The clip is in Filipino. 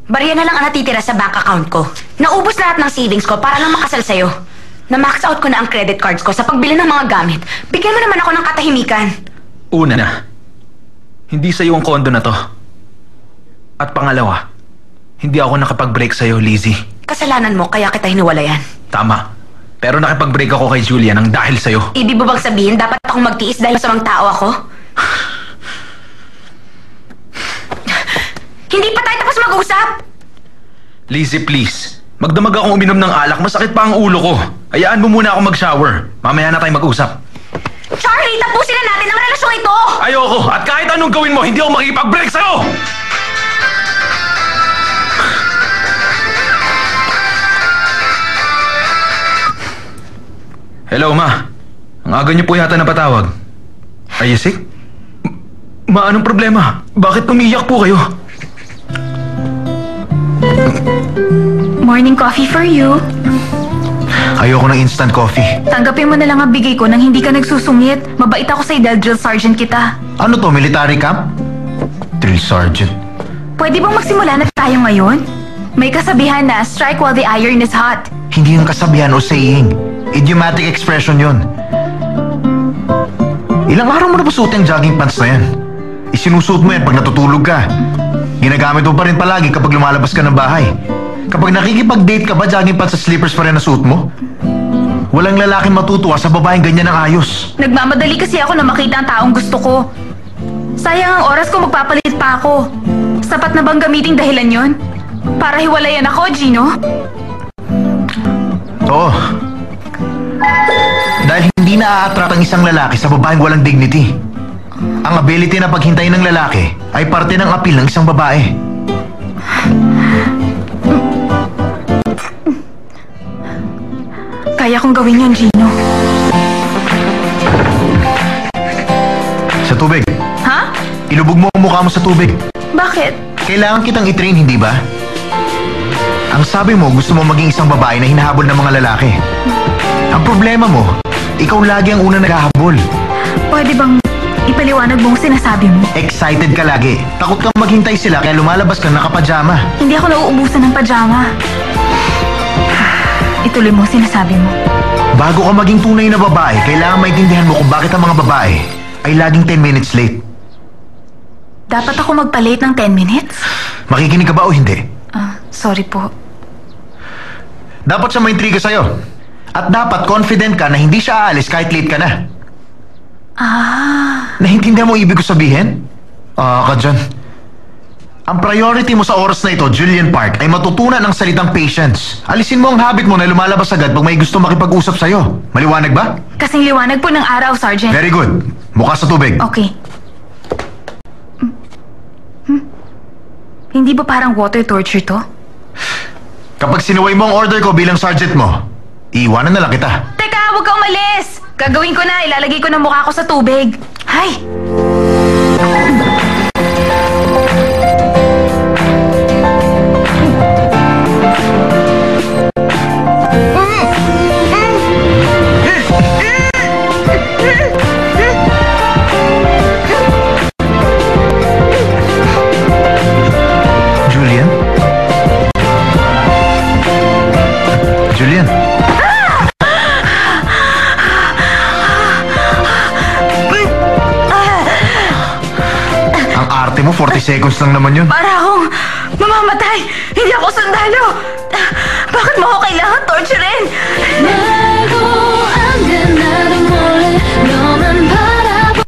Barya na lang ang natitira sa bank account ko. Naubos lahat ng savings ko para lang makasal sa'yo. Na-max out ko na ang credit cards ko sa pagbili ng mga gamit. Bigyan mo naman ako ng katahimikan. Una na, hindi sa'yo ang kondo na to. At pangalawa, hindi ako nakapag-break sa'yo, Lizzie. Kasalanan mo kaya kita hiniwalayan. Tama. Pero nakipag-break ako kay Julia nang dahil sa'yo. Ibig mo bang sabihin dapat akong magtiis dahil sa mga tao ako? Hindi pa tayo tapos mag-usap! Lizzie, please. Magdamag akong uminom ng alak. Masakit pa ang ulo ko. Hayaan mo muna ako mag-shower. Mamaya na tayo mag-usap. Charlie, tapusin na natin ang relasyon ito! Ayoko! At kahit anong gawin mo, hindi ako makikipag-break sa'yo! Hello, Ma. Ang aga niyo po yata napatawag. Are you sick? Ma, anong problema? Bakit umiiyak po kayo? Morning coffee for you. Ayoko ng instant coffee. Tanggapin mo na lang ang bigay ko nang hindi ka nagsusungit. Mabait ako sa'yo dahil drill sergeant kita. Ano to, military camp? Drill sergeant. Pwede bang magsimula na tayo ngayon? May kasabihan na strike while the iron is hot. Hindi yung kasabihan o saying. Idiomatic expression yun. Ilang araw mo na ba suot yung jogging pants na yan? Isinusuot mo yan pag natutulog ka. Ginagamit mo pa rin palagi kapag lumalabas ka ng bahay. Kapag nakikipag-date ka ba, jogging pants sa slippers pa rin na suot mo? Walang lalaking matutuwa sa babaeng ganyan ng ayos. Nagmamadali kasi ako na makita ang taong gusto ko. Sayang ang oras ko, magpapalit pa ako. Sapat na bang gamiting dahilan yon? Para hiwalayan ako, Gino? Oo. Dahil hindi na-a-attract ang isang lalaki sa babaeng walang dignity. Ang ability na paghintayin ng lalaki ay parte ng appeal ng isang babae. Kaya kong gawin yun, Gino. Sa tubig. Ha? Ilubog mo ang mukha mo sa tubig. Bakit? Kailangan kitang i-train, hindi ba? Ang sabi mo, gusto mo maging isang babae na hinahabol ng mga lalaki. Ang problema mo, ikaw lagi ang una naghahabol. Pwede bang ipaliwanag mo ang sinasabi mo? Excited ka lagi. Takot kang maghintay sila kaya lumalabas kang nakapajama. Hindi ako nauubusan ng pajama. Ituloy mo ang sinasabi mo. Bago ka maging tunay na babae, kailangan maintindihan mo kung bakit ang mga babae ay laging 10 minutes late. Dapat ako magpa-late ng 10 minutes? Makikinig ka ba o hindi? Sorry po. Dapat siya maintriga sa'yo. At dapat confident ka na hindi siya aalis kahit late ka na. Naintindihan mo ibig ko sabihin? Ka dyan. Ang priority mo sa oras na ito, Julian Park, ay matutunan ng salitang patience. Alisin mo ang habit mo na lumalabas agad pag may gusto makipag-usap sa'yo. Maliwanag ba? Kasing liwanag po ng araw, Sergeant. Very good. Mukha sa tubig. Okay. Hindi ba parang water torture to? Kapag sinuway mo ang order ko bilang sergeant mo, iiwanan na lang kita. Teka, huwag ka umalis! Gagawin ko na, ilalagay ko na mukha ko sa tubig. Hay! Julian? Julian? Ang arte mo, 40 seconds lang naman yun. Para akong mamamatay! Hindi ako sundalo!